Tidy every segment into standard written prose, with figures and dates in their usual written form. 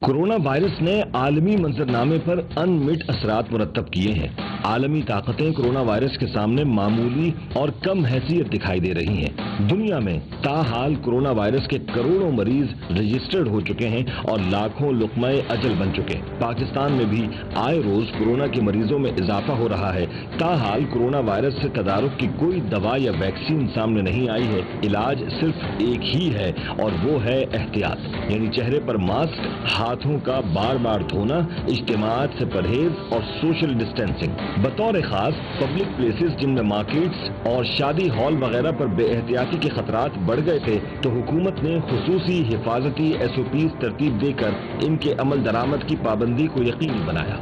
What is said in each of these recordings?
Corona virus ने आलमी मंजरनामे पर अनमिट असरात मुरतब किए हैं। आलमी ताकतें कोरोना वायरस के सामने मामूली और कम हैसियत दिखाई दे रही हैं। दुनिया में ताहाल कोरोना वायरस के करोड़ों मरीज रजिस्टर्ड हो चुके हैं और लाखों लुक़्माए अजल बन चुके हैं। पाकिस्तान में भी आए रोज कोरोना के मरीजों में इजाफा हो रहा है। ताहाल कोरोना वायरस से तदारुक की कोई दवा या वैक्सीन सामने नहीं आई है। इलाज सिर्फ एक ही है और वो है एहतियात, यानी चेहरे पर मास्क, हाथों का बार बार धोना, इज्तिमाआत से परहेज और सोशल डिस्टेंसिंग। बतौर खास पब्लिक प्लेसेस जिनमें मार्केट्स और शादी हॉल वगैरह पर बेएहतियाती के खतरात बढ़ गए थे तो हुकूमत ने खुसूसी हिफाजती SOPs तरतीब देकर इनके अमल दरामद की पाबंदी को यकीनी बनाया।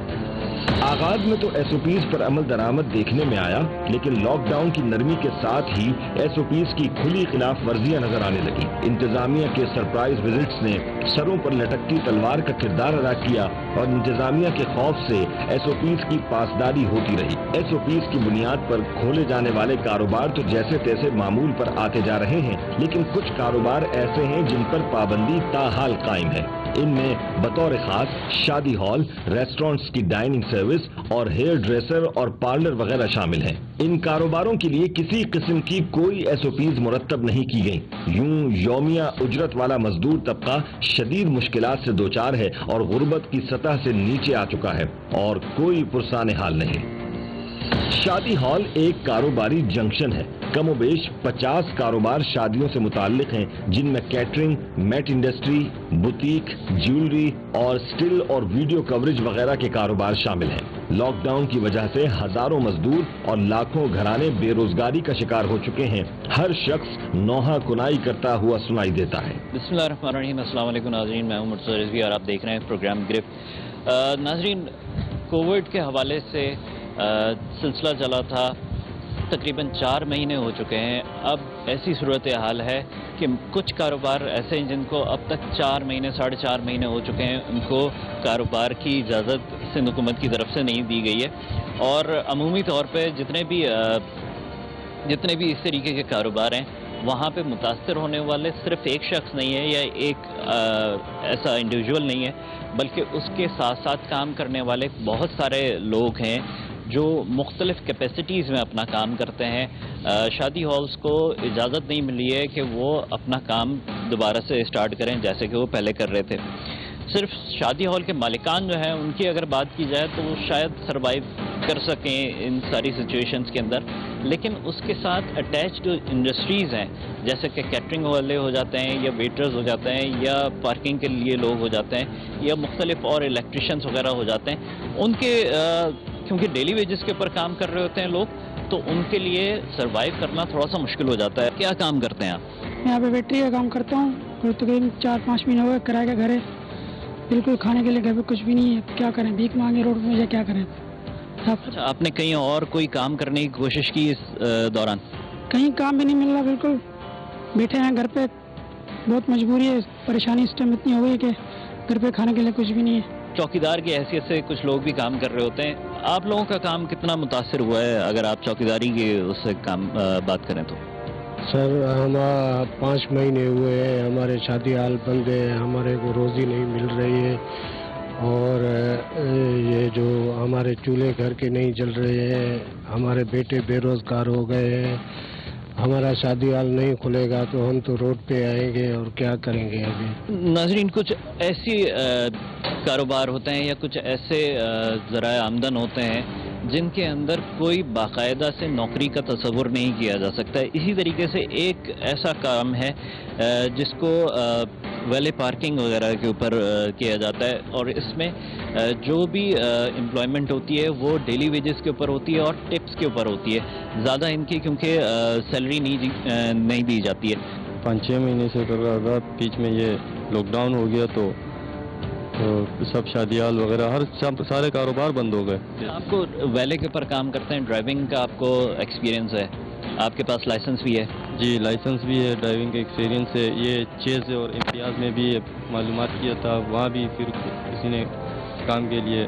आगाज में तो SOPs पर अमल दरामद देखने में आया, लेकिन लॉकडाउन की नरमी के साथ ही SOPs की खुली खिलाफ वर्जियां नजर आने लगी। इंतजामिया के सरप्राइज विजिट्स ने सरों पर लटकती तलवार का किरदार अदा किया और इंतजामिया के खौफ से SOPs की पासदारी होती रही। SOPs की बुनियाद पर खोले जाने वाले कारोबार तो जैसे तैसे मामूल पर आते जा रहे हैं, लेकिन कुछ कारोबार ऐसे हैं जिन पर पाबंदी ताहाल कायम है। इनमें बतौर खास शादी हॉल, रेस्टोरेंट्स की डाइनिंग सर्विस और हेयर ड्रेसर और पार्लर वगैरह शामिल हैं। इन कारोबारों के लिए किसी किस्म की कोई SOPs मुरत्तब नहीं की गई। यूं यौमिया उजरत वाला मजदूर तबका शदीद मुश्किलात से दोचार है और गुर्बत की सतह से नीचे आ चुका है और कोई पुरसाने हाल नहीं। शादी हॉल एक कारोबारी जंक्शन है। कमोबेश 50 कारोबार शादियों से मुताल्लिक हैं, जिनमें कैटरिंग, मैट इंडस्ट्री, बुटीक, ज्वेलरी और स्टिल और वीडियो कवरेज वगैरह के कारोबार शामिल हैं। लॉकडाउन की वजह से हजारों मजदूर और लाखों घराने बेरोजगारी का शिकार हो चुके हैं। हर शख्स नौहा कुनाई करता हुआ सुनाई देता है। बिस्मिल्लाहिर्रहमानिर्रहीम। अस्सलाम वालेकुम नाज़रीन, मैं हूं मुर्तज़ा रिज़वी और आप देख रहे हैं प्रोग्राम गिरफ्त। नाज़रीन, कोविड के हवाले से सिलसिला चला था, तकरीबन 4 महीने हो चुके हैं। अब ऐसी सूरत हाल है कि कुछ कारोबार ऐसे हैं जिनको अब तक 4 महीने, 4.5 महीने हो चुके हैं, उनको कारोबार की इजाज़त सिंध हुकूमत की तरफ से नहीं दी गई है। और अमूमी तौर पे जितने भी इस तरीके के कारोबार हैं, वहाँ पे मुतासर होने वाले सिर्फ एक शख्स नहीं है या एक ऐसा इंडिविजुअल नहीं है, बल्कि उसके साथ साथ काम करने वाले बहुत सारे लोग हैं जो मुख्तलिफ कैपेसिटीज़ में अपना काम करते हैं। शादी हॉल्स को इजाज़त नहीं मिली है कि वो अपना काम दोबारा से स्टार्ट करें जैसे कि वो पहले कर रहे थे। सिर्फ शादी हॉल के मालिकान जो हैं उनकी अगर बात की जाए तो वो शायद सरवाइव कर सकें इन सारी सिचुएशंस के अंदर, लेकिन उसके साथ अटैच जो इंडस्ट्रीज़ हैं जैसे कि कैटरिंग वाले हो जाते हैं या वेटर्स हो जाते हैं या पार्किंग के लिए लोग हो जाते हैं या मुख्तलिफ और इलेक्ट्रिशियंस वगैरह हो जाते हैं, उनके क्योंकि डेली वेजेस के ऊपर काम कर रहे होते हैं लोग, तो उनके लिए सरवाइव करना थोड़ा सा मुश्किल हो जाता है। क्या काम करते हैं आप? मैं यहाँ पे वेटरी का काम करता हूँ और तकरीबन 4-5 महीने हो गए। किराए का घर है, बिल्कुल खाने के लिए घर पे कुछ भी नहीं है। क्या करें, भीख मांगे रोड में, क्या करें। अच्छा, आपने कहीं और कोई काम करने की कोशिश की इस दौरान? कहीं काम भी नहीं मिल रहा, बिल्कुल बैठे हैं घर पे। बहुत मजबूरी है, परेशानी इस टाइम इतनी हो गई कि घर पे खाने के लिए कुछ भी नहीं है। चौकीदार की हैसियत से कुछ लोग भी काम कर रहे होते हैं। आप लोगों का काम कितना मुतासर हुआ है अगर आप चौकीदारी की उससे काम बात करें तो? सर, हमारा 5 महीने हुए हैं, हमारे शादी हाल बंद है, हमारे को रोज़ी नहीं मिल रही है और ये जो हमारे चूल्हे घर के नहीं चल रहे हैं, हमारे बेटे बेरोज़गार हो गए हैं। हमारा शादी हाल नहीं खुलेगा तो हम तो रोड पे आएंगे और क्या करेंगे अभी। नाज़रीन, कुछ ऐसी कारोबार होते हैं या कुछ ऐसे ज़राए आमदन होते हैं जिनके अंदर कोई बाकायदा से नौकरी का तसव्वुर नहीं किया जा सकता है। इसी तरीके से एक ऐसा काम है जिसको वैले पार्किंग वगैरह के ऊपर किया जाता है और इसमें जो भी एम्प्लॉयमेंट होती है वो डेली वेजेस के ऊपर होती है और टिप्स के ऊपर होती है। ज़्यादा इनकी क्योंकि सैलरी नहीं दी जाती है। 5-6 महीने से कर रहा था, बीच में ये लॉकडाउन हो गया तो सब शादी हाल वगैरह सारे कारोबार बंद हो गए। आपको वैले के ऊपर काम करते हैं, ड्राइविंग का आपको एक्सपीरियंस है, आपके पास लाइसेंस भी है? जी, लाइसेंस भी है, ड्राइविंग का एक्सपीरियंस है। ये 6 और इम्तियाज़ में भी मालूमात किया था, वहाँ भी फिर किसी ने काम के लिए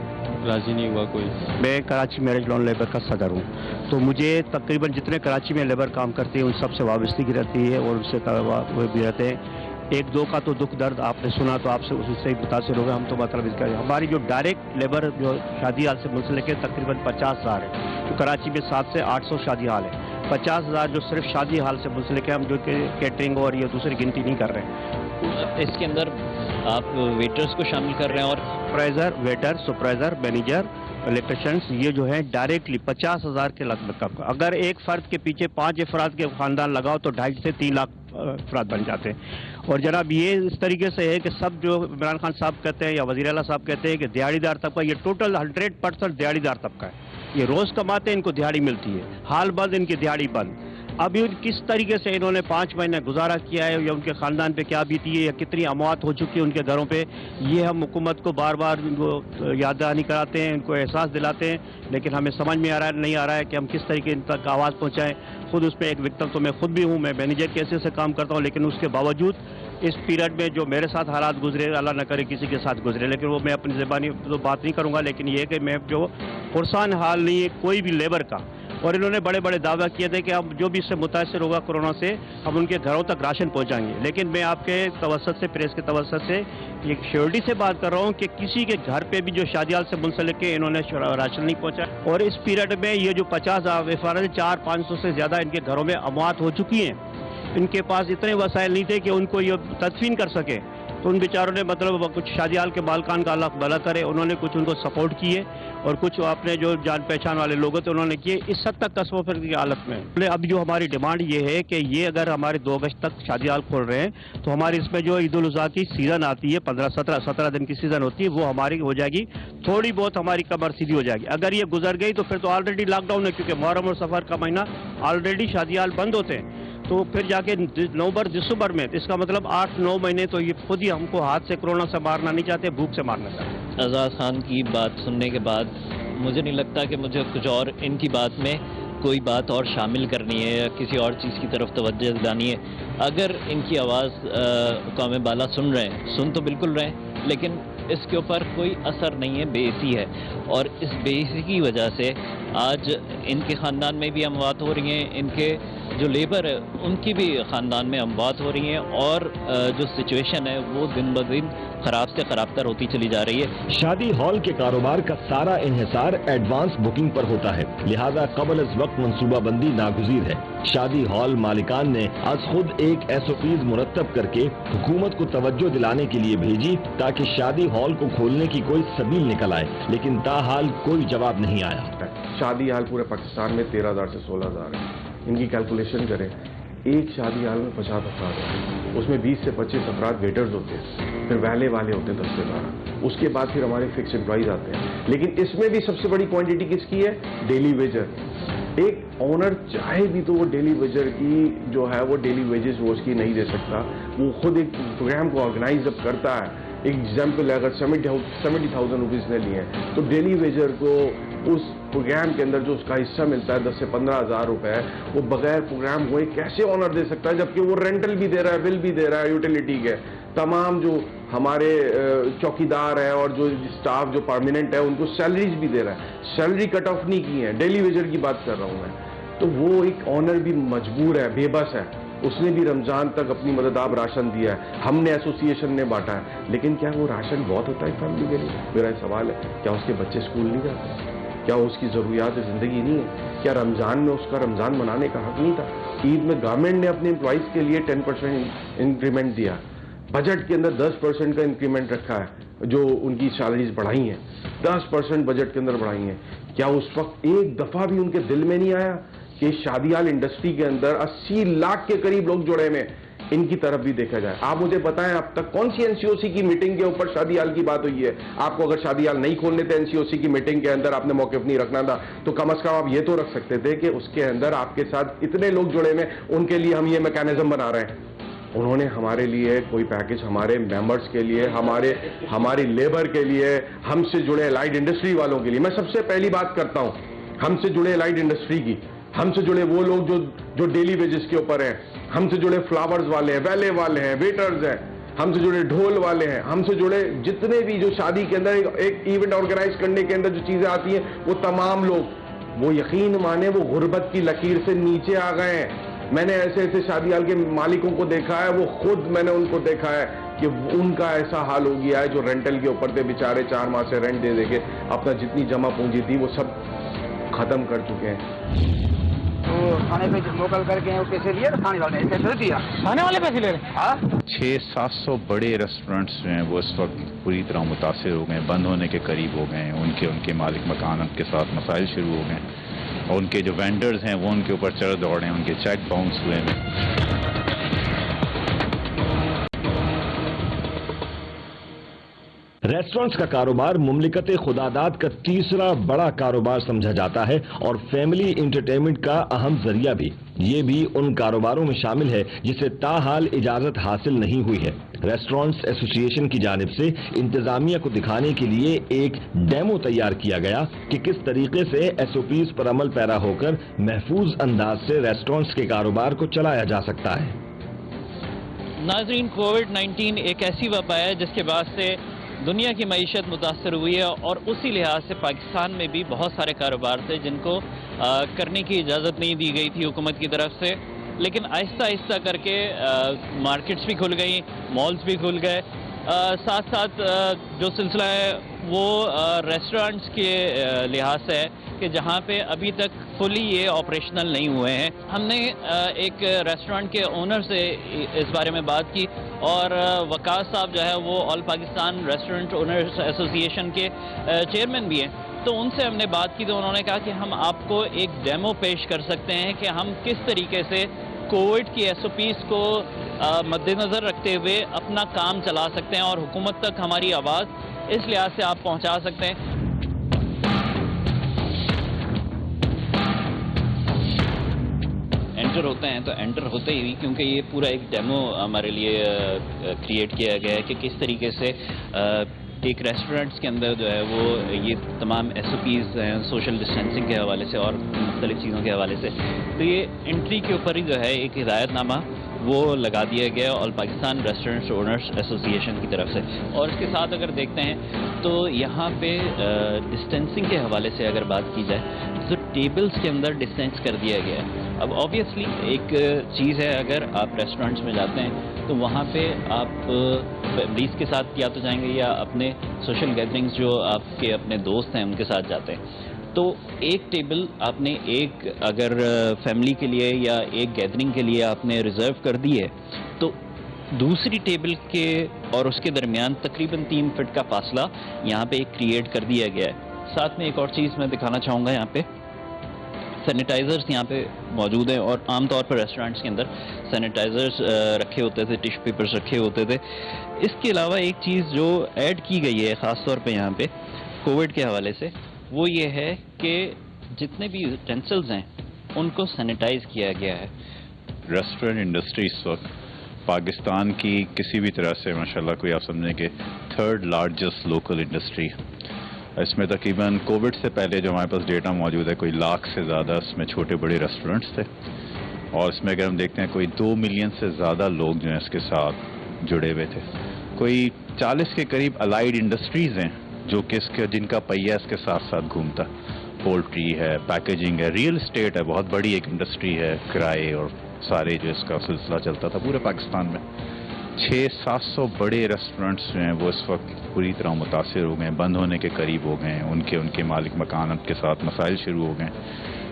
राज़ी नहीं हुआ कोई। मैं कराची मैरिज लॉन लेबर का सदर हूँ, तो मुझे तकरीबन जितने कराची में लेबर काम करते हैं उन सब से वाबस्तगी रहती है और उससे भी रहते हैं। एक दो का तो दुख दर्द आपने सुना तो आपसे उससे ही मुतासर होगा, हम तो मतलब इसका हमारी जो डायरेक्ट लेबर जो शादी हाल से मुंसलिक है तकरीबन 50,000 है। तो कराची में 700 से 800 शादी हाल है, 50,000 जो सिर्फ शादी हाल से मुंसलिक है, हम जो कैटरिंग और ये दूसरी गिनती नहीं कर रहे हैं। इसके अंदर आप वेटर्स को शामिल कर रहे हैं और supervisor, waiter, supervisor, manager, electricians, ये जो है डायरेक्टली 50,000 के लगभग। अगर एक फर्द के पीछे 5 अफराद के खानदान लगाओ तो 2.5 से 3 लाख अफराद बन जाते हैं। और जनाब ये इस तरीके से है कि सब जो इमरान खान साहब कहते हैं या वज़ीर आला साहब कहते हैं कि दिहाड़ीदार तबका, ये टोटल 100% दिहाड़ीदार तबका है। ये रोज़ कमाते हैं, इनको दिहाड़ी मिलती है, हाल बंद इनकी दिहाड़ी बंद। अब ये किस तरीके से इन्होंने 5 महीने गुजारा किया है या उनके ख़ानदान पे क्या बीती है या कितनी अमवात हो चुकी है उनके घरों पे, ये हम हुकूमत को बार बार इनको याद दहानी कराते हैं, इनको एहसास दिलाते हैं, लेकिन हमें समझ में नहीं आ रहा है कि हम किस तरीके इन तक आवाज़ पहुँचाएँ। खुद उसमें एक विक्टिम तो मैं खुद भी हूँ, मैं मैनेजर कैसे से काम करता हूँ, लेकिन उसके बावजूद इस पीरियड में जो मेरे साथ हालात गुजरे, अल्लाह न करे किसी के साथ गुजरे, लेकिन वो मैं अपनी ज़बानी तो बात नहीं करूँगा, लेकिन ये है कि मैं जो पुरसान हाल नहीं है कोई भी लेबर का। और इन्होंने बड़े बड़े दावा किए थे कि हम जो भी इससे मुतासर होगा कोरोना से, हम उनके घरों तक राशन पहुंचाएंगे। लेकिन मैं आपके तवस्सुत से, प्रेस के तवस्सुत से एक श्योरिटी से बात कर रहा हूं कि किसी के घर पे भी जो शादियाल से मुंसलिक है इन्होंने राशन नहीं पहुंचा। और इस पीरियड में ये जो 50,000 400-500 से ज़्यादा इनके घरों में अमवात हो चुकी हैं। इनके पास इतने वसाइल नहीं थे कि उनको ये तदफीन कर सके, तो उन बेचारों ने मतलब कुछ शादियाल के मालकान का अल्लाह भला करे, उन्होंने कुछ उनको सपोर्ट किए और कुछ अपने जो जान पहचान वाले लोग थे उन्होंने किए। इस हद तक कस्बों पर की हालत में अब जो हमारी डिमांड ये है कि ये अगर हमारे 2 अगस्त तक शादियाल खोल रहे हैं तो हमारी इसमें जो ईद उल अज़हा की सीज़न आती है, 15-17 दिन की सीज़न होती है, वो हमारी हो जाएगी, थोड़ी बहुत हमारी कमर सीधी हो जाएगी। अगर ये गुजर गई तो फिर तो ऑलरेडी लॉकडाउन है, क्योंकि मुहर्रम और सफ़र का महीना ऑलरेडी शादियाल बंद होते हैं। तो फिर जाके नवंबर दिसंबर में, इसका मतलब 8-9 महीने तो ये खुद ही हमको हाथ से कोरोना से मारना नहीं चाहते, भूख से मारना चाहते। आज़ाद खान की बात सुनने के बाद मुझे नहीं लगता कि मुझे कुछ और इनकी बात में कोई बात और शामिल करनी है या किसी और चीज़ की तरफ तवज्जो दिलानी है। अगर इनकी आवाज़ कौम बाला सुन रहे हैं, सुन तो बिल्कुल रहे हैं, लेकिन इसके ऊपर कोई असर नहीं है, बेइज्जती है। और इस बेइज्जती की वजह से आज इनके ख़ानदान में भी अमवात हो रही हैं, इनके जो लेबर है उनकी भी ख़ानदान में अमवात हो रही हैं, और जो सिचुएशन है वो दिन ब दिन ख़राब से ख़राबतर होती चली जा रही है। शादी हॉल के कारोबार का सारा इन्हिसार एडवांस बुकिंग पर होता है, लिहाजा कबल इस वक्त मंसूबाबंदी नागुज़ीर है। शादी हॉल मालिकान ने आज खुद एक SOPs मुरतब करके हुकूमत को तवज्जो दिलाने के लिए भेजी ताकि शादी हॉल को खोलने की कोई सबील निकल आए, लेकिन ताहाल कोई जवाब नहीं आया। शादी हाल पूरे पाकिस्तान में 13,000 से 16,000 है। इनकी कैलकुलेशन करें, एक शादी हाल में 50 अफराद हैं, उसमें 20 से 25 अफराद वेटर्स होते हैं, फिर वैले वाले होते हैं 10 से 12, उसके बाद फिर हमारे फिक्स एम्प्लॉइज आते हैं। लेकिन इसमें भी सबसे बड़ी क्वांटिटी किसकी है? Daily Vaser. एक ऑनर चाहे भी तो वो डेली वेजर की जो है वो डेली वेजेस वो उसकी नहीं दे सकता। वो खुद एक प्रोग्राम को ऑर्गेनाइज जब करता है, एक एग्जाम्पल अगर 70,000 रुपीज़ ने लिए हैं तो डेली वेजर को उस प्रोग्राम के अंदर जो उसका हिस्सा मिलता है 10 से 15,000 रुपए, वो बगैर प्रोग्राम हुए कैसे ऑनर दे सकता है, जबकि वो रेंटल भी दे रहा है, बिल भी दे रहा है, यूटिलिटी के तमाम जो हमारे चौकीदार हैं और जो स्टाफ जो परमानेंट है उनको सैलरीज भी दे रहा है। सैलरी कट ऑफ नहीं की है, डेली वेजर की बात कर रहा हूँ मैं। तो वो एक ऑनर भी मजबूर है, बेबस है, उसने भी रमज़ान तक अपनी मददाब राशन दिया है, हमने एसोसिएशन ने बांटा है, लेकिन क्या वो राशन बहुत होता है फैमिली के लिए? मेरा सवाल है, क्या उसके बच्चे स्कूल नहीं जाते? क्या उसकी ज़रूरियात ज़िंदगी नहीं है? क्या रमज़ान में उसका रमज़ान मनाने का हक नहीं था? ईद में गवर्नमेंट ने अपने एम्प्लॉइज़ के लिए 10% इंक्रीमेंट दिया, बजट के अंदर 10% का इंक्रीमेंट रखा है, जो उनकी सैलरीज बढ़ाई हैं 10% बजट के अंदर बढ़ाई हैं। क्या उस वक्त एक दफ़ा भी उनके दिल में नहीं आया कि शादियाल इंडस्ट्री के अंदर 80 लाख के करीब लोग जुड़े हुए, इनकी तरफ भी देखा जाए? आप मुझे बताएं अब तक कौन सी NCOC की मीटिंग के ऊपर शादियाल की बात हुई है? आपको अगर शादियाल नहीं खोलने थे NCOC की मीटिंग के अंदर, आपने मौक़िफ़ नहीं रखना था, तो कम अज़ कम आप ये तो रख सकते थे कि उसके अंदर आपके साथ इतने लोग जुड़े हुए, उनके लिए हम ये मैकेनिज्म बना रहे हैं। उन्होंने हमारे लिए कोई पैकेज, हमारे मेंबर्स के लिए, हमारी लेबर के लिए, हमसे जुड़े एलाइड इंडस्ट्री वालों के लिए, मैं सबसे पहली बात करता हूँ हमसे जुड़े एलाइड इंडस्ट्री की, हमसे जुड़े वो लोग जो डेली वेजेस के ऊपर हैं, हमसे जुड़े फ्लावर्स वाले हैं, वैले वाले हैं, वेटर्स हैं, हमसे जुड़े ढोल वाले हैं, हमसे जुड़े जितने भी जो शादी के अंदर एक इवेंट ऑर्गेनाइज करने के अंदर जो चीज़ें आती हैं, वो तमाम लोग, वो यकीन माने वो गुर्बत की लकीर से नीचे आ गए हैं। میں نے ایسے ایسے شادی ہال کے مالکوں کو دیکھا ہے, وہ خود میں نے ان کو دیکھا ہے کہ ان کا ایسا حال ہو گیا ہے جو رینٹل کے اوپر تھے بیچارے, 4 ماہ سے رینٹ دے کے اپنا جتنی جمع پونجی تھی وہ سب ختم کر چکے ہیں. تو کھانے پہ موکل کر کے پیسے لیے, کھانے والے پیسے دیا, کھانے والے پیسے لے رہے ہیں. 600-700 بڑے ریسٹورینٹس جو ہیں وہ اس وقت پوری طرح متاثر ہو گئے, بند ہونے کے قریب ہو گئے ہیں. ان کے مالک مکانات کے ساتھ مسائل شروع ہو گئے ہیں, اور ان کے جو وینڈرز ہیں وہ ان کے اوپر چڑھ دوڑے ہیں, ان کے چیک باؤنس ہوئے ہیں. ریسٹورنٹس کا کاروبار مملکت خداداد کا تیسرا بڑا کاروبار سمجھا جاتا ہے اور فیملی انٹرٹینمنٹ کا اہم ذریعہ بھی. یہ بھی ان کاروباروں میں شامل ہے جسے تاحال اجازت حاصل نہیں ہوئی ہے. ریسٹورنٹس ایسوسی ایشن کی جانب سے انتظامیہ کو دکھانے کے لیے ایک ڈیمو تیار کیا گیا کہ کس طریقے سے ایس او پیز پر عمل پیرا ہو کر محفوظ انداز سے ریسٹورنٹس کے کاروبار کو چلایا جا سکتا ہے. ناظرین, کووڈ-19 ایک ایسی وبا ہے جس کے بعد سے دنیا کی معیشت متاثر ہوئی ہے, اور اسی لحاظ سے پاکستان میں بھی بہت سارے کاروبار تھے جن کو کرنے کی اجازت نہیں دی گئی تھی حکومت کی طرف سے. لیکن آہستہ آہستہ کر کے مارکیٹس بھی کھل گئیں, مالز بھی کھل گئے. ساتھ ساتھ جو سلسلہ ہے وہ ریسٹورنٹس کے لحاظ سے ہے کہ جہاں پہ ابھی تک فلی یہ آپریشنل نہیں ہوئے ہیں. ہم نے ایک ریسٹورنٹ کے اونر سے اس بارے میں بات کی, اور وقاص صاحب جو ہے وہ آل پاکستان ریسٹورنٹ اونرز ایسوسی ایشن کے چیئرمین بھی ہیں. تو ان سے ہم نے بات کی تو انہوں نے کہا کہ ہم آپ کو ایک ڈیمو پیش کر سکتے ہیں کہ ہم کس طریقے سے کووڈ کی ایس او پیز کو مد نظر رکھتے ہوئے اپنا کام چلا سکتے ہیں اور حکومت تک ہماری آواز اس لحاظ سے آپ پہنچا سکتے ہیں. انٹر ہوتے ہیں تو انٹر ہوتے ہی, کیونکہ یہ پورا ایک ڈیمو ہمارے لیے کریٹ کیا گیا ہے کہ کس طریقے سے ایک ریسٹورنٹس کے اندر جو ہے وہ یہ تمام ایس او پیز ہیں سوشل ڈسٹینسنگ کے حوالے سے اور مختلف چیزوں کے حوالے سے. تو یہ انٹری کے اوپر ہی جو ہے ایک ہدایت نامہ وہ لگا دیا گیا آل پاکستان ریسٹورنٹ اونرز ایسوسی ایشن کی طرف سے. اور اس کے ساتھ اگر دیکھتے ہیں تو یہاں پہ ڈسٹینسنگ کے حوالے سے اگر بات کی جائے تو ٹیبلز کے اندر ڈسٹینس کر دیا گیا ہے. اب آبویسلی ایک چیز ہے, اگر آپ ریسٹورنٹس میں جاتے ہیں تو وہاں پہ آپ فیملیز کے ساتھ یا تو جائیں گے یا اپنے سوشل گیدرنگز جو آپ کے اپنے دوست ہیں ان کے ساتھ جاتے ہیں. تو ایک ٹیبل آپ نے ایک اگر فیملی کے لیے یا ایک گیدرنگ کے لیے آپ نے ریزرو کر دی ہے تو دوسری ٹیبل کے اور اس کے درمیان تقریباً 3 فٹ کا فاصلہ یہاں پہ ایک کریٹ کر دیا گیا ہے. ساتھ میں ایک اور چیز میں دکھانا چاہوں گا, یہاں پہ سینیٹائزرز یہاں پہ موجود ہیں, اور عام طور پر ریسٹورنٹس کے اندر سینیٹائزرز رکھے ہوتے تھے, ٹشو پیپرز رکھے ہوتے تھے. اس کے علاوہ ایک چیز جو ایڈ کی گئی ہے خاص طور پہ یہاں پہ کووڈ کے حوالے سے وہ یہ ہے کہ جتنے بھی یوٹینسلز ہیں ان کو سینیٹائز کیا گیا ہے. ریسٹورنٹ انڈسٹری اس وقت پاکستان کی کسی بھی طرح سے ماشاءاللہ کوئی آپ سمجھیں کہ 3rd لارجسٹ لوکل انڈسٹری. اس میں تقریباً کووڈ سے پہلے جو ہمارے پاس ڈیٹا موجود ہے کوئی 1 لاکھ سے زیادہ اس میں چھوٹے بڑے ریسٹورنٹس تھے, اور اس میں اگر ہم دیکھتے ہیں کوئی 2 ملین سے زیادہ لوگ جو ہیں اس کے ساتھ جڑے ہوئے تھے. کوئی 40 کے قریب الائیڈ انڈسٹریز ہیں جو کہ جن کا پہیہ اس کے ساتھ ساتھ گھومتا. پولٹری ہے, پیکیجنگ ہے, ریئل اسٹیٹ ہے, بہت بڑی ایک انڈسٹری ہے, کرائے اور سارے جو اس کا سلسلہ چلتا تھا پورے پاکستان میں. 600-700 بڑے ریسٹورینٹس جو ہیں وہ اس وقت پوری طرح متاثر ہو گئے, بند ہونے کے قریب ہو گئے ہیں. ان کے مالک مکانات کے ساتھ مسائل شروع ہو گئے,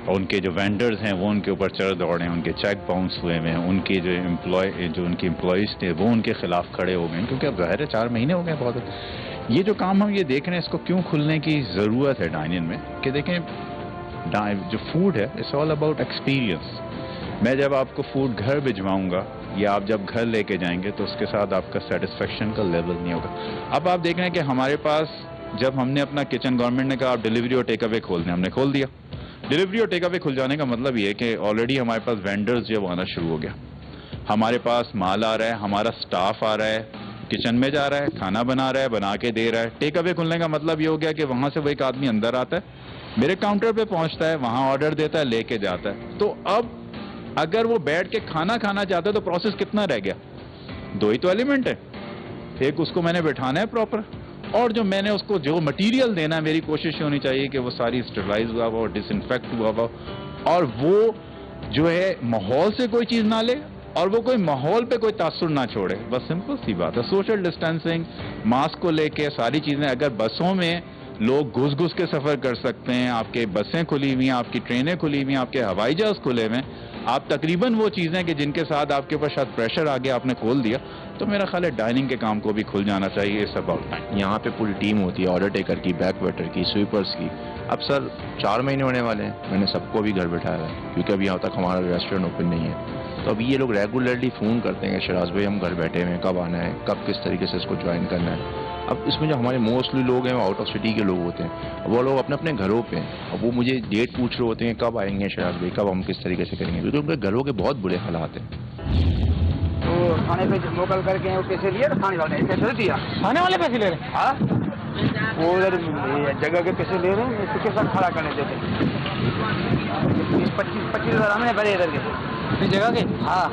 اور ان کے جو وینڈرز ہیں وہ ان کے اوپر چڑھ دوڑے ہیں, ان کے چیک باؤنس ہوئے ہیں. ان کے جو ان کی امپلائیز تھے وہ ان کے خلاف کھڑے ہو گئے, کیونکہ اب ظاہر ہے 4 مہینے ہو گئے بہت. یہ جو کام ہم یہ دیکھ رہے ہیں اس کو کیوں کھلنے کی ضرورت ہے ڈائن ان میں, کہ دیکھیں جو فوڈ ہے اٹس آل اباؤٹ ایکسپیرینس. میں جب آپ کو فوڈ گھر بھجواؤں گا یا آپ جب گھر لے کے جائیں گے تو اس کے ساتھ آپ کا سیٹسفیکشن کا لیول نہیں ہوگا. اب آپ دیکھ رہے ہیں کہ ہمارے پاس جب ہم نے اپنا کچن گورنمنٹ نے کہا آپ ڈیلیوری اور ٹیک اوے کھول دیں, ہم نے کھول دیا. ڈیلیوری اور ٹیک اوے کھل جانے کا مطلب یہ ہے کہ آلریڈی ہمارے پاس وینڈرز جو آنا شروع ہو گیا, ہمارے پاس مال آ رہا ہے, ہمارا سٹاف آ رہا ہے, کچن میں جا رہا ہے, کھانا بنا رہا ہے, بنا کے دے رہا ہے. ٹیک اوے کھلنے کا مطلب یہ ہو گیا کہ وہاں سے وہ ایک آدمی اندر آتا ہے, میرے کاؤنٹر پہ پہنچتا ہے, وہاں آرڈر دیتا ہے, لے کے جاتا ہے. تو اب اگر وہ بیٹھ کے کھانا کھانا چاہتا ہے تو پروسیس کتنا رہ گیا؟ 2 ہی تو ایلیمنٹ ہے. ایک اس کو میں نے بٹھانا ہے پراپر, اور جو میں نے اس کو جو مٹیریل دینا ہے میری کوشش ہونی چاہیے کہ وہ ساری اسٹرلائز ہوا ہوا, ڈس انفیکٹ ہوا ہوا, اور وہ جو ہے ماحول سے کوئی چیز نہ لے اور وہ کوئی ماحول پہ کوئی تاثر نہ چھوڑے. بس سمپل سی بات ہے. سوشل ڈسٹینسنگ، ماسک کو لے کے ساری چیزیں. اگر بسوں میں لوگ گھس کے سفر کر سکتے ہیں، آپ کے بسیں کھلی ہوئی ہیں، آپ کی ٹرینیں کھلی ہوئی ہیں، آپ کے ہوائی جہاز کھلے ہوئے ہیں، آپ تقریباً وہ چیزیں کہ جن کے ساتھ آپ کے اوپر شاید پریشر آ گیا آپ نے کھول دیا، تو میرا خیال ہے ڈائننگ کے کام کو بھی کھل جانا چاہیے. اس اباؤٹ ٹائم. یہاں پہ پوری ٹیم ہوتی ہے، آرڈر ٹیکر کی، بیک ویٹر کی، سویپرز کی. اب سر 4 مہینے ہونے والے ہیں، میں نے سب کو بھی گھر بٹھایا ہوا ہے کیونکہ اب یہاں تک ہمارا ریسٹورینٹ اوپن نہیں ہے. تو اب یہ لوگ ریگولرلی فون کرتے ہیں کہ شراز بھائی ہم گھر بیٹھے ہوئے ہیں، کب آنا ہے، کب کس طریقے سے اس کو جوائن کرنا ہے. اب اس میں جو ہمارے موسٹلی لوگ ہیں وہ آؤٹ آف سٹی کے لوگ ہوتے ہیں، وہ لوگ اپنے اپنے گھروں پہ ہیں. اب وہ مجھے ڈیٹ پوچھ رہے ہوتے ہیں کب آئیں گے شراز بھائی، کب ہم کس طریقے سے کریں گے، کیونکہ ان کے گھروں کے بہت برے حالات ہیں. تو کھانے پہ لوکل کر کے وہ پیسے لیے کھانے والے پیسے دیا، کھانے والے پیسے لے رہے ہیں. ہاں وہ ادھر جگہ کے پیسے لے رہے ہیں، اس کے ساتھ کھڑا کرنے دیتے. 25,000 ہم نے بھرے ادھر کے جگہ کے. ہاں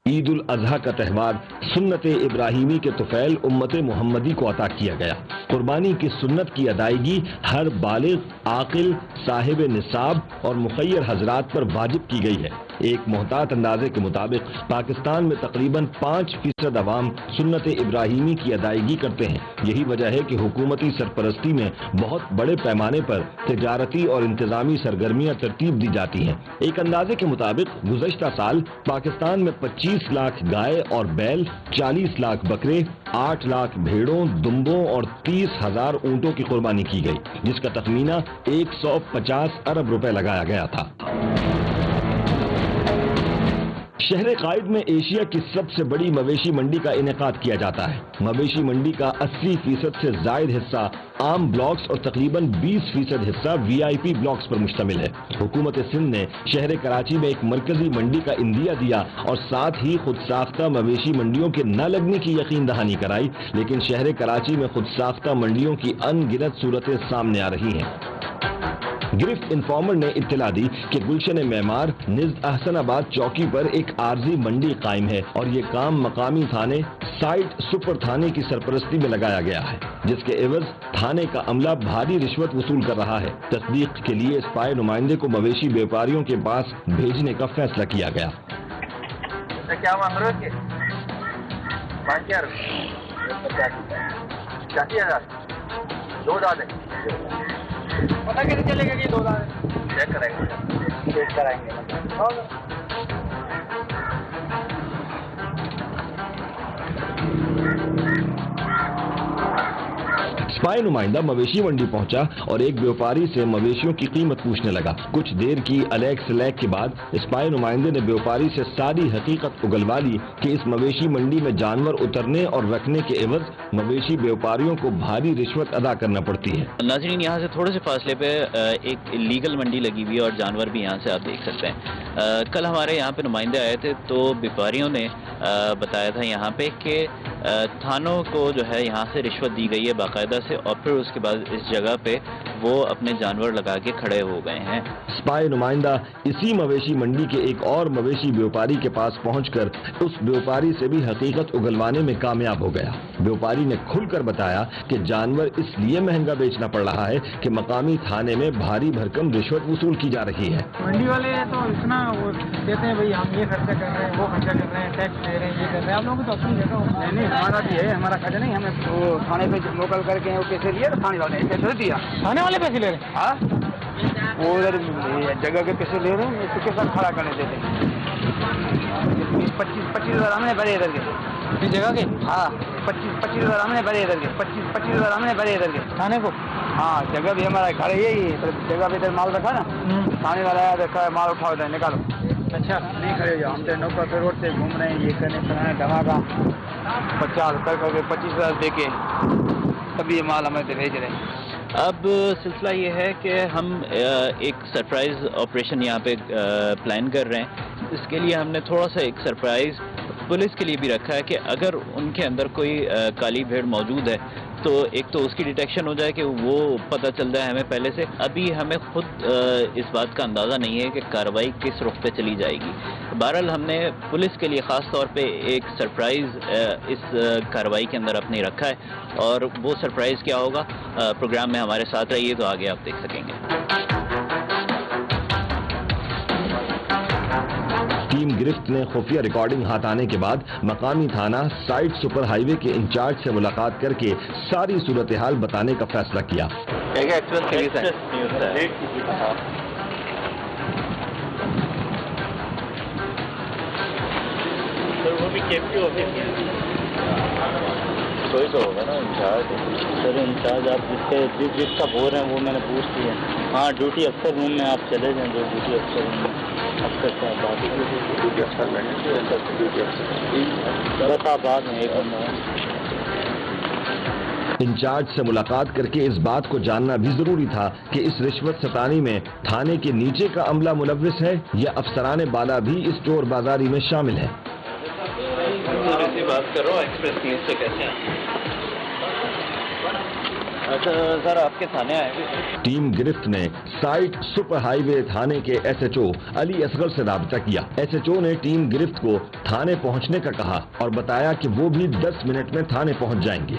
عید الاضحیٰ کا تہوار سنت ابراہیمی کے طفیل امت محمدی کو عطا کیا گیا. قربانی کی سنت کی ادائیگی ہر بالغ، عاقل، صاحب نصاب اور مخیر حضرات پر واجب کی گئی ہے. ایک محتاط اندازے کے مطابق پاکستان میں تقریباً 5% عوام سنت ابراہیمی کی ادائیگی کرتے ہیں. یہی وجہ ہے کہ حکومتی سرپرستی میں بہت بڑے پیمانے پر تجارتی اور انتظامی سرگرمیاں ترتیب دی جاتی ہیں. ایک اندازے کے مطابق گزشتہ سال پاکستان میں 25 لاکھ گائے اور بیل، 40 لاکھ بکرے، 8 لاکھ بھیڑوں، دمبوں اور 30,000 اونٹوں کی قربانی کی گئی، جس کا تخمینہ 150 ارب روپے لگایا گیا تھا. شہر قائد میں ایشیا کی سب سے بڑی مویشی منڈی کا انعقاد کیا جاتا ہے. مویشی منڈی کا 80% سے زائد حصہ عام بلاکس اور تقریباً 20% حصہ VIP بلاکس پر مشتمل ہے. حکومت سندھ نے شہر کراچی میں ایک مرکزی منڈی کا عندیہ دیا اور ساتھ ہی خود ساختہ مویشی منڈیوں کے نہ لگنے کی یقین دہانی کرائی، لیکن شہر کراچی میں خود ساختہ منڈیوں کی ان گنت صورتیں سامنے آ رہی ہیں. گرفت انفارمر نے اطلاع دی کہ گلشن معمار نزد احسن آباد چوکی پر ایک عارضی منڈی قائم ہے اور یہ کام مقامی تھانے سائٹ سپر تھانے کی سرپرستی میں لگایا گیا ہے، جس کے عوض تھانے کا عملہ بھاری رشوت وصول کر رہا ہے. تصدیق کے لیے اسپائے نمائندے کو مویشی بیوپاریوں کے پاس بھیجنے کا فیصلہ کیا گیا. کیا مانگ رہے ہو؟ 85,000 2 ڈالیں پتا کیسے چلے گا کہ 2 ڈالیں؟ چیک کریں گے، چیک کرائیں گے. اسپائی نمائندہ مویشی منڈی پہنچا اور ایک بیوپاری سے مویشیوں کی قیمت پوچھنے لگا. کچھ دیر کی الیک سلیک کے بعد اسپائی نمائندے نے بیوپاری سے ساری حقیقت اگلوا لی کہ اس مویشی منڈی میں جانور اترنے اور رکھنے کے عوض مویشی بیوپاریوں کو بھاری رشوت ادا کرنا پڑتی ہے. ناظرین، یہاں سے تھوڑے سے فاصلے پہ ایک لیگل منڈی لگی ہوئی ہے اور جانور بھی یہاں سے آپ دیکھ سکتے ہیں. کل ہمارے یہاں پہ نمائندے آئے تھے تو بیوپاریوں نے بتایا تھا یہاں پہ کہ تھانوں کو جو ہے یہاں سے رشوت دی گئی ہے باقاعدہ سے، اور پھر اس کے بعد اس جگہ پہ وہ اپنے جانور لگا کے کھڑے ہو گئے ہیں. اسپائی نمائندہ اسی مویشی منڈی کے ایک اور مویشی بیوپاری کے پاس پہنچ کر اس بیوپاری سے بھی حقیقت اگلوانے میں کامیاب ہو گیا. بیوپاری نے کھل کر بتایا کہ جانور اس لیے مہنگا بیچنا پڑ رہا ہے کہ مقامی تھانے میں بھاری بھرکم رشوت وصول کی جا رہی ہے. منڈی والے تو اتنا وہ کہتے ہیں بھائی ہم یہ خرچہ کر رہے ہیں، وہ خرچہ کر رہے ہیں، ٹیکس دے رہے ہیں، یہ کر رہے ہیں. آپ لوگوں کو تو اپنی جگہ نہیں، ہمارا بھی ہے، ہمارا خرچہ نہیں. ہمیں وہ کھانے پہ لوکل کر کے وہ پیسے لیے کھانے والے پیسے دیا، کھانے والے پیسے لے رہے ہیں. ہاں وہ ادھر جگہ کے پیسے لے رہے ہیں، اس کے ساتھ کھڑا کرنے دیتے. 25,000 ہم نے بھرے ادھر کے جگہ کے. ہاں 25,000 ہم نے بھرے ادھر کے. 25,000 ہم نے بھرے ادھر کے کھانے کو. ہاں جگہ بھی ہمارا گھر ہے، یہی جگہ پہ ادھر مال رکھا نا، کھانے والا آیا دیکھا مال اٹھاؤ ادھر نکالو. اچھا نہیں کھڑے جاؤ، ہم تو نوکر پہ روڈ سے گھوم رہے ہیں، یہ کرنے کرانے ڈھما کا 50 کر کے 25,000 دے کے تبھی یہ مال ہمیں بھیج رہے ہیں. اب سلسلہ یہ ہے کہ ہم ایک سرپرائز آپریشن یہاں پہ پلان کر رہے ہیں. اس کے لیے ہم نے تھوڑا سا ایک سرپرائز पुलिस के लिए भी रखा है कि अगर उनके अंदर कोई काली भेड़ मौजूद है तो एक तो उसकी डिटेक्शन हो जाए कि वो पता चल जाए हमें पहले से। अभी हमें खुद इस बात का अंदाज़ा नहीं है कि कार्रवाई किस रुख पे चली जाएगी। बहरहाल हमने पुलिस के लिए ख़ास तौर पे एक सरप्राइज़ इस कार्रवाई के अंदर अपने रखा है, और वो सरप्राइज़ क्या होगा, प्रोग्राम में हमारे साथ रहिए तो आगे आप देख सकेंगे। टीम गिरफ्त ने खुफिया रिकॉर्डिंग हाथ आने के बाद मकामी थाना साइड सुपर हाईवे के इंचार्ज से मुलाकात करके सारी सूरत हाल बताने का फैसला किया। कोई तो होगा ना इंचार्ज। सर इंचार्ज आप जिसका बोल रहे हैं वो मैंने पूछ लिया। हाँ, ड्यूटी अफसर रूम में आप चले जाएं, जो ड्यूटी अफसर रूम में अफसर साहब बात बस आप बात में एक इंचार्ज से मुलाकात करके इस बात को जानना भी जरूरी था कि इस रिश्वत सतानी में थाने के नीचे का अमला मुलव्विस है या अफसरान बाला भी इस चोर बाजारी में शामिल है। बात कर रहा हूँ एक्सप्रेस न्यूज से। कैसे हैं? अच्छा सर, आपके थाने आए। टीम गिरफ्त ने साइट सुपर हाईवे थाने के SHO अली असगर से राब्ता किया। SHO ने टीम गिरफ्त को थाने पहुंचने का कहा और बताया कि वो भी 10 मिनट में थाने पहुंच जाएंगे।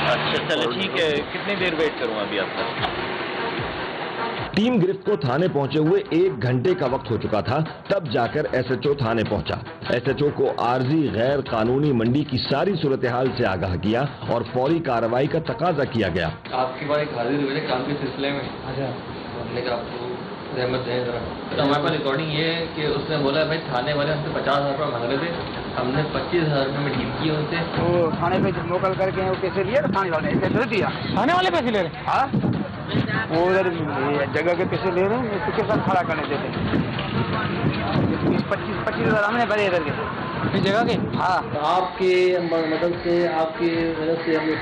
अच्छा चलो ठीक है, कितनी देर वेट करूँ अभी आपका? टीम गिरफ्त को थाने पहुंचे हुए 1 घंटे का वक्त हो चुका था, तब जाकर SHO थाने पहुंचा। SHO को आर्जी गैर कानूनी मंडी की सारी सूरत हाल से आगाह किया और फौरी कार्रवाई का तकाजा किया गया। आपकी बात एक हाजिर हुई काम के सिलसिले में। अच्छा, हमने कहा आपको रहमत दें जरा। तो हमारे पास रिकॉर्डिंग ये है कि उसने बोला भाई थाने वाले हमसे 50,000 रुपये मांग रहे थे, हमने 25,000 रुपये में डील किए उनसे। वो थाने पे मोकल करके वो पैसे लिए, थाने वाले पैसे दिया। थाने वाले पैसे ले रहे? हाँ, वो उधर जगह के पैसे ले रहे हैं, उसके साथ खड़ा करने देते। 25,000 हमने भरे इधर के जगह के। हाँ, तो आपके मदद से, आपकी मदद से हम लोग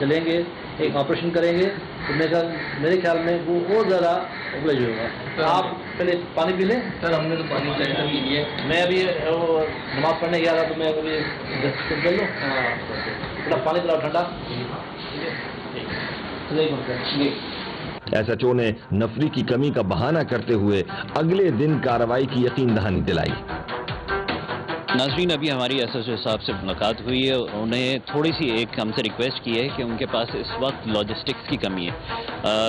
चलेंगे, एक ऑपरेशन करेंगे, तो मेरे ख्याल में वो और ज़्यादा उपलब्ध होगा। तो आप पहले पानी पी लें। सर हमने तो पानी टेंशन नहीं लिया। मैं अभी नमाज पढ़ने गया था तो मैं अभी कर लूँ। हाँ, थोड़ा पानी पिलाओ ठंडा। SHO ने नफरी की कमी का बहाना करते हुए अगले दिन कार्रवाई की यकीन दहानी दिलाई। नाज़रीन, अभी हमारी SHO साहब से मुलाकात हुई है। उन्हें थोड़ी सी एक हमसे रिक्वेस्ट की है कि उनके पास इस वक्त लॉजिस्टिक्स की कमी है।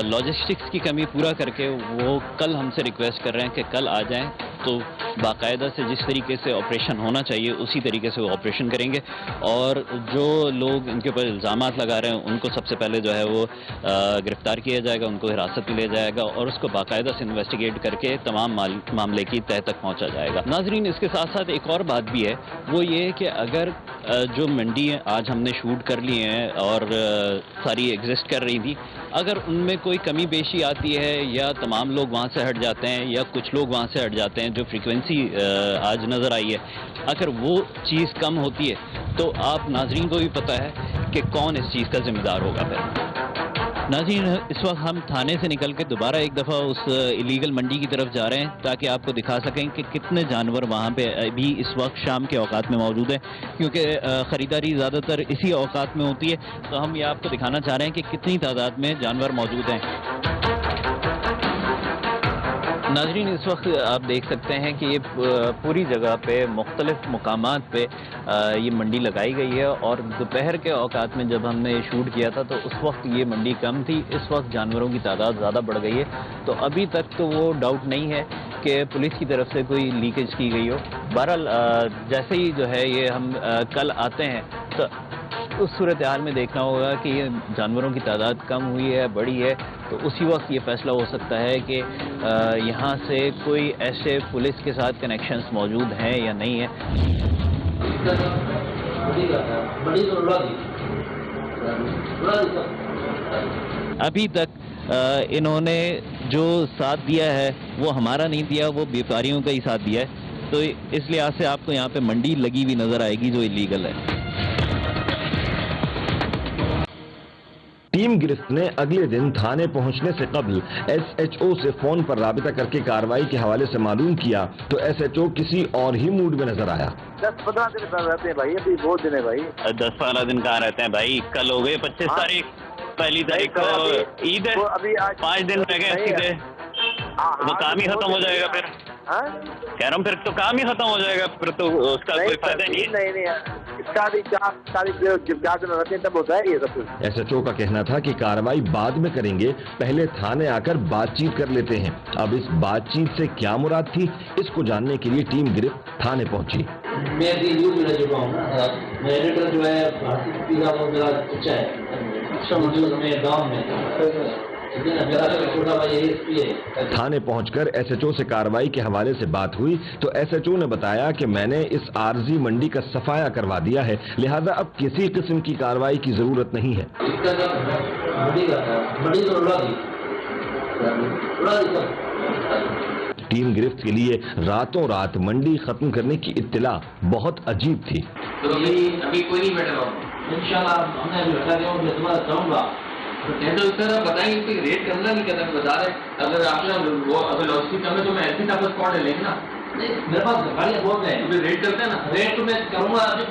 लॉजिस्टिक्स की कमी पूरा करके वो कल हमसे रिक्वेस्ट कर रहे हैं कि कल आ जाएं, तो बाकायदा से जिस तरीके से ऑपरेशन होना चाहिए उसी तरीके से वो ऑपरेशन करेंगे, और जो लोग इनके ऊपर इल्ज़ामात लगा रहे हैं उनको सबसे पहले जो है वो गिरफ्तार किया जाएगा, उनको हिरासत में लिया जाएगा और उसको बाकायदा से इन्वेस्टिगेट करके तमाम मामले की तह तक पहुँचा जाएगा। नाज़रीन, इसके साथ साथ एक और बात भी है, वो ये कि अगर जो मंडी आज हमने शूट कर ली हैं और सारी एग्जिस्ट कर रही थी, अगर उनमें कोई कमी पेशी आती है या तमाम लोग वहाँ से हट जाते हैं या कुछ लोग वहाँ से हट जाते हैं, जो फ्रीक्वेंसी आज नज़र आई है, अगर वो चीज़ कम होती है तो आप नाज़रीन को भी पता है कि कौन इस चीज़ का जिम्मेदार होगा। फिर नाज़रीन, इस वक्त हम थाने से निकल के दोबारा एक दफ़ा उस इलीगल मंडी की तरफ जा रहे हैं ताकि आपको दिखा सकें कि कितने जानवर वहाँ पे अभी इस वक्त शाम के औकात में मौजूद हैं, क्योंकि ख़रीदारी ज़्यादातर इसी औकात में होती है। तो हम ये आपको दिखाना चाह रहे हैं कि कितनी तादाद में जानवर मौजूद हैं। नाज़रीन, इस वक्त आप देख सकते हैं कि ये पूरी जगह पे मुख्तलिफ मकामात पे ये मंडी लगाई गई है, और दोपहर के औकात में जब हमने शूट किया था तो उस वक्त ये मंडी कम थी, इस वक्त जानवरों की तादाद ज़्यादा बढ़ गई है। तो अभी तक तो वो डाउट नहीं है कि पुलिस की तरफ से कोई लीकेज की गई हो। बहरहाल जैसे ही जो है ये हम कल आते हैं तो उस सूरत हाल में देखना होगा कि ये जानवरों की तादाद कम हुई है, बढ़ी है, तो उसी वक्त ये फैसला हो सकता है कि यहाँ से कोई ऐसे पुलिस के साथ कनेक्शंस मौजूद हैं या नहीं है। अभी तक इन्होंने जो साथ दिया है वो हमारा नहीं दिया, वो व्यापारियों का ही साथ दिया है। तो इस लिहाज से आपको यहाँ पे मंडी लगी हुई नज़र आएगी जो इलीगल है। टीम गिरफ्त ने अगले दिन थाने पहुंचने से कबल SHO से फोन पर राबिता करके कार्रवाई के हवाले से मालूम किया तो SHO किसी और ही मूड में नजर आया। 10-15 दिन रहते हैं भाई, अभी बहुत दिन है भाई। 10-15 दिन कहाँ रहते हैं भाई, कल हो गए 25 तारीख, पहली तारीख को ईद है, अभी 5 दिन रह गए सीधे, तो काम ही खत्म हो जाएगा फिर। कह रहा हूँ फिर तो काम ही खत्म हो जाएगा, फिर तो उसका कोई फायदा नहीं है। नहीं, इसका भी 4 तारीख जब 4 दिन रहते हैं तब होता है ये सब कुछ। SHO का कहना था कि कार्रवाई बाद में करेंगे, पहले थाने आकर बातचीत कर लेते हैं। अब इस बातचीत से क्या मुराद थी, इसको जानने के लिए टीम गिरफ्त थाने पहुंची। मैं भी न्यूज़ में जुड़ा हूँ ना, मैं एडिटर जो है भारतीय पिज़्ज़ा वो मेरा बच्चा है, में गाँव में थाने पहुंचकर SHO से कार्रवाई के हवाले से बात हुई तो SHO ने बताया कि मैंने इस आरजी मंडी का सफाया करवा दिया है, लिहाजा अब किसी किस्म की कार्रवाई की जरूरत नहीं है। टीम गिरफ्त के लिए रातों रात मंडी खत्म करने की इत्तला बहुत अजीब थी। तो अभी कोई नहीं बैठा हुआ, इंशाल्लाह हमने अभी बता दिया, मैं तुम्हारा चाहूँगा तो सर आप बताएंगे कि रेट करना नहीं करना, बता रहे अगर आपने वो अगर लॉजिस्टिक कम है तो मैं ऐसे टाइप का स्पॉट लेंगे ना। नहीं, मेरे पास गाड़ियाँ बहुत हैं, तो रेट करते हैं ना, रेट तो मैं करूँगा अभी,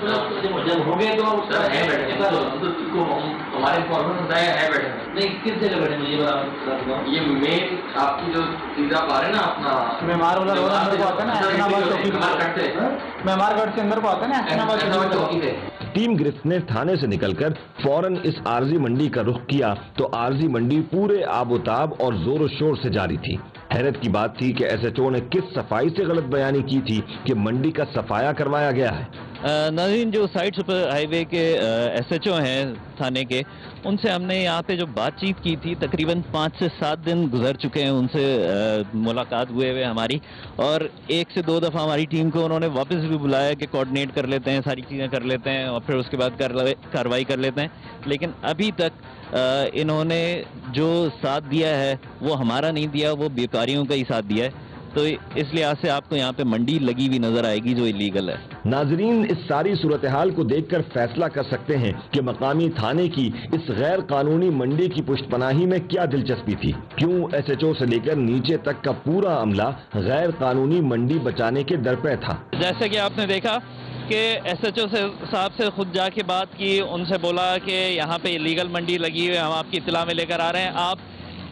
जब हो गए तो सर है बैठे हमारे इन्फॉर्मेशन है बैठे नहीं, किस जगह बैठे मुझे बता, ये मेन आपकी जो चीज़ आप आ रहे हैं ना अपना मेहमान वाला अंदर को आता है ना, मेहमानगढ़ से अंदर को आता है ना, ऐनाबाद चौकी से। टीम गिरफ्त ने थाने से निकलकर फौरन इस आरजी मंडी का रुख किया तो आरजी मंडी पूरे आबोताब और जोर शोर से जारी थी। हैरत की बात थी कि SHO ने किस सफाई से गलत बयानी की थी कि मंडी का सफाया करवाया गया है। नाज़रीन, जो साइड सुपर हाईवे के SHO हैं थाने के, उनसे हमने यहाँ पे जो बातचीत की थी, तकरीबन 5 से 7 दिन गुजर चुके हैं उनसे मुलाकात हुए हमारी, और 1 से 2 दफ़ा हमारी टीम को उन्होंने वापस भी बुलाया कि कोऑर्डिनेट कर लेते हैं, सारी चीज़ें कर लेते हैं और फिर उसके बाद कार्रवाई कर लेते हैं, लेकिन अभी तक इन्होंने जो साथ दिया है वो हमारा नहीं दिया, वो व्यापारियों का ही साथ दिया है। तो इस लिहाज से आपको यहाँ पे मंडी लगी हुई नजर आएगी जो इलीगल है। नाजरीन, इस सारी सूरत हाल को देखकर फैसला कर सकते हैं कि मकामी थाने की इस गैर कानूनी मंडी की पुष्टपनाही में क्या दिलचस्पी थी। क्यों SHO से लेकर नीचे तक का पूरा अमला गैर कानूनी मंडी बचाने के दरपे था। जैसे कि आपने देखा कि SHO साहब से खुद जाके बात की, उनसे बोला कि यहाँ पे इलीगल मंडी लगी हुई है, हम आपकी इत्तला में लेकर आ रहे हैं, आप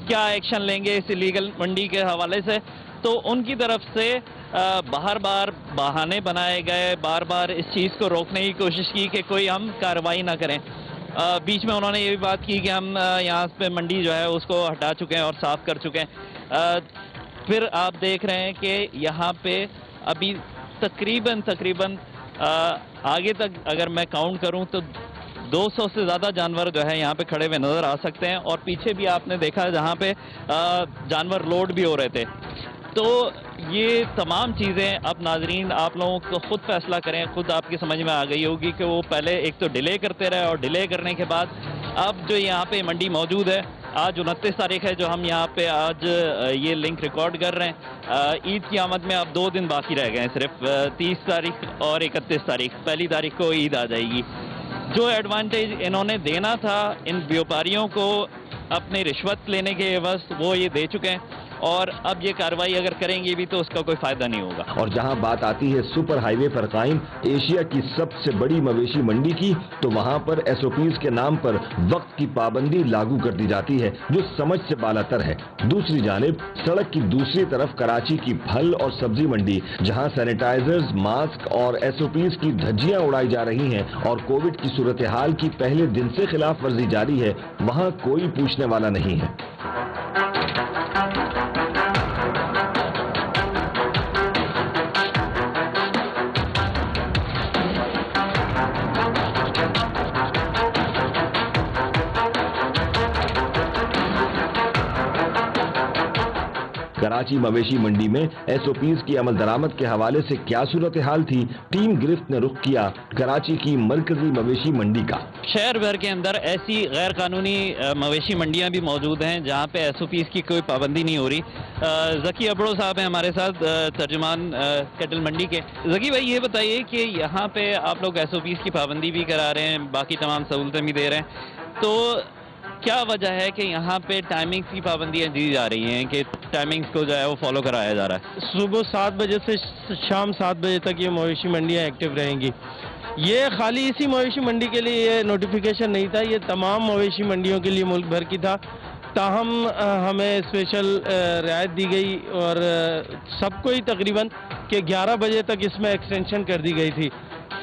क्या एक्शन लेंगे इस इलीगल मंडी के हवाले से। तो उनकी तरफ से बार बार बहाने बनाए गए, बार बार इस चीज़ को रोकने की कोशिश की कि कोई हम कार्रवाई ना करें। बीच में उन्होंने ये भी बात की कि हम यहाँ पे मंडी जो है उसको हटा चुके हैं और साफ़ कर चुके हैं। फिर आप देख रहे हैं कि यहाँ पे अभी तकरीबन आगे तक अगर मैं काउंट करूँ तो 200 से ज़्यादा जानवर जो है यहाँ पे खड़े हुए नज़र आ सकते हैं, और पीछे भी आपने देखा जहाँ पे जानवर लोड भी हो रहे थे। तो ये तमाम चीज़ें अब नाजरीन आप लोगों को खुद फैसला करें, खुद आपकी समझ में आ गई होगी कि वो पहले एक तो डिले करते रहे, और डिले करने के बाद अब जो यहाँ पे मंडी मौजूद है, आज 29 तारीख है जो हम यहाँ पे आज ये लिंक रिकॉर्ड कर रहे हैं। ईद की आमद में अब 2 दिन बाकी रह गए हैं, सिर्फ 30 तारीख और 31 तारीख, पहली तारीख को ईद आ जाएगी। जो एडवांटेज इन्होंने देना था इन व्यापारियों को अपनी रिश्वत लेने के एवज, वो ये दे चुके हैं, और अब ये कार्रवाई अगर करेंगे भी तो उसका कोई फायदा नहीं होगा। और जहां बात आती है सुपर हाईवे पर कायम एशिया की सबसे बड़ी मवेशी मंडी की, तो वहां पर SOPs के नाम पर वक्त की पाबंदी लागू कर दी जाती है जो समझ से बालातर है। दूसरी जानिब सड़क की दूसरी तरफ कराची की फल और सब्जी मंडी, जहां सैनिटाइजर्स, मास्क और SOPs की धज्जियां उड़ाई जा रही हैं और कोविड की सूरत हाल की पहले दिन से खिलाफ वर्जी जारी है, वहां कोई पूछने वाला नहीं है। कराची मवेशी मंडी में SOPs की अमल दरामद के हवाले से क्या सूरत हाल थी, टीम गिरफ्त ने रुख किया कराची की मरकजी मवेशी मंडी का। शहर भर के अंदर ऐसी गैर कानूनी मवेशी मंडियां भी मौजूद हैं जहां पे SOPs की कोई पाबंदी नहीं हो रही। ज़की अबड़ो साहब हैं हमारे साथ, तर्जुमान कैटल मंडी के। ज़की भाई, ये बताइए कि यहाँ पे आप लोग SOPs की पाबंदी भी करा रहे हैं, बाकी तमाम सहूलतें भी दे रहे हैं, तो کیا وجہ ہے کہ یہاں پہ ٹائمنگز کی پابندیاں دی جا رہی ہیں کہ ٹائمنگز کو جو ہے وہ فالو کرایا جا رہا ہے؟ صبح 7 بجے سے شام 7 بجے تک یہ مویشی منڈیاں ایکٹیو رہیں گی. یہ خالی اسی مویشی منڈی کے لیے یہ نوٹیفیکیشن نہیں تھا, یہ تمام مویشی منڈیوں کے لیے ملک بھر کی تھا. تاہم ہمیں اسپیشل رعایت دی گئی اور سب کو ہی تقریباً کہ 11 بجے تک اس میں ایکسٹینشن کر دی گئی تھی,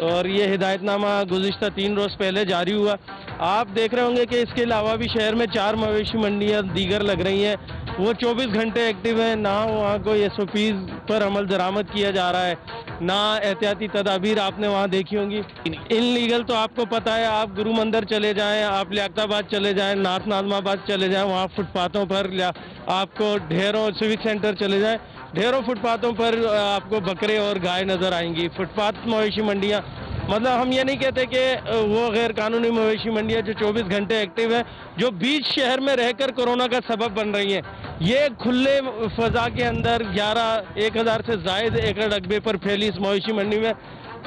اور یہ ہدایت نامہ گزشتہ 3 روز پہلے جاری ہوا. آپ دیکھ رہے ہوں گے کہ اس کے علاوہ بھی شہر میں 4 مویشی منڈیاں دیگر لگ رہی ہیں, وہ 24 گھنٹے ایکٹیو ہیں. نہ وہاں کوئی SOPs پر عمل درآمد کیا جا رہا ہے, نہ احتیاطی تدابیر آپ نے وہاں دیکھی ہوں گی. ان لیگل تو آپ کو پتہ ہے, آپ گرو مندر چلے جائیں, آپ لیاقت آباد چلے جائیں, نارتھ ناظم آباد چلے جائیں, وہاں فٹ پاتھوں پر آپ کو ڈھیروں سیوک سینٹر چلے جائیں, ڈھیروں فٹ پاتھوں پر آپ کو بکرے اور گائے نظر آئیں گی. فٹ پاتھ مویشی منڈیاں, مطلب ہم یہ نہیں کہتے کہ وہ غیر قانونی مویشی منڈیاں جو 24 گھنٹے ایکٹیو ہیں, جو بیچ شہر میں رہ کر کورونا کا سبب بن رہی ہیں, یہ کھلے فضا کے اندر 1000 سے زائد ایکڑ رقبے پر پھیلی اس مویشی منڈی میں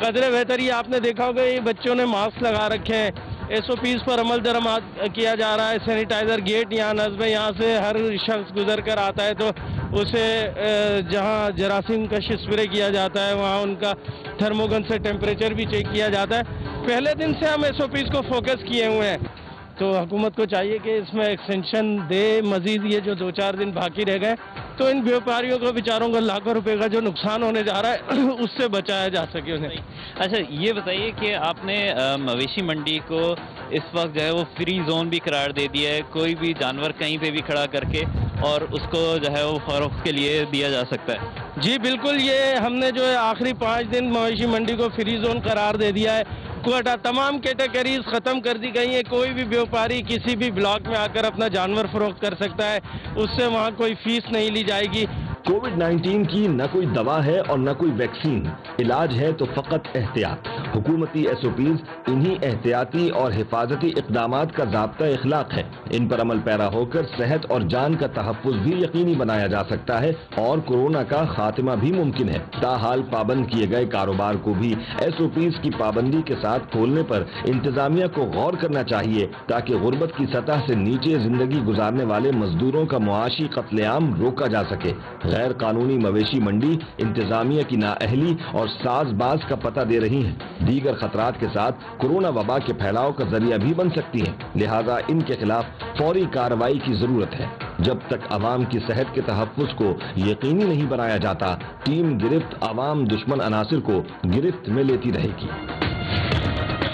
قدرے بہتر یہ آپ نے دیکھا ہوگا, یہ بچوں نے ماسک لگا رکھے ہیں, SOPs پر عمل درآمد کیا جا رہا ہے. سینیٹائزر گیٹ یہاں نصب ہے, یہاں سے ہر شخص گزر کر آتا ہے تو اسے جہاں جراثیم کا اسپرے کیا جاتا ہے وہاں ان کا تھرموگن سے ٹیمپریچر بھی چیک کیا جاتا ہے. پہلے دن سے ہم SOPs کو فوکس کیے ہوئے ہیں, تو حکومت کو چاہیے کہ اس میں ایکسٹینشن دے مزید. یہ جو 2-4 دن باقی رہ گئے تو ان بیوپاریوں کو بیچاروں کو لاکھوں روپے کا جو نقصان ہونے جا رہا ہے اس سے بچایا جا سکے انہیں. اچھا یہ بتائیے کہ آپ نے مویشی منڈی کو اس وقت جو ہے وہ فری زون بھی قرار دے دیا ہے, کوئی بھی جانور کہیں پہ بھی کھڑا کر کے اور اس کو جو ہے وہ فروخت کے لیے دیا جا سکتا ہے؟ جی بالکل, یہ ہم نے جو ہے آخری 5 دن مویشی منڈی کو فری زون قرار دے دیا ہے. کوٹا تمام کیٹیگریز ختم کر دی گئی ہیں, کوئی بھی بیوپاری کسی بھی بلاک میں آ کر اپنا جانور فروخت کر سکتا ہے, اس سے وہاں کوئی فیس نہیں لی جائے گی. کووڈ-19 کی نہ کوئی دوا ہے اور نہ کوئی ویکسین, علاج ہے تو فقط احتیاط. حکومتی SOPs انہی احتیاطی اور حفاظتی اقدامات کا ضابطہ اخلاق ہے. ان پر عمل پیرا ہو کر صحت اور جان کا تحفظ بھی یقینی بنایا جا سکتا ہے اور کورونا کا خاتمہ بھی ممکن ہے. تاحال پابند کیے گئے کاروبار کو بھی SOPs کی پابندی کے ساتھ کھولنے پر انتظامیہ کو غور کرنا چاہیے تاکہ غربت کی سطح سے نیچے زندگی گزارنے والے مزدوروں کا معاشی قتل عام روکا جا سکے. غیر قانونی مویشی منڈی انتظامیہ کی نااہلی اور ساز باز کا پتہ دے رہی ہیں. دیگر خطرات کے ساتھ کورونا وبا کے پھیلاؤ کا ذریعہ بھی بن سکتی ہیں, لہذا ان کے خلاف فوری کارروائی کی ضرورت ہے. جب تک عوام کی صحت کے تحفظ کو یقینی نہیں بنایا جاتا, ٹیم گرفت عوام دشمن عناصر کو گرفت میں لیتی رہے گی.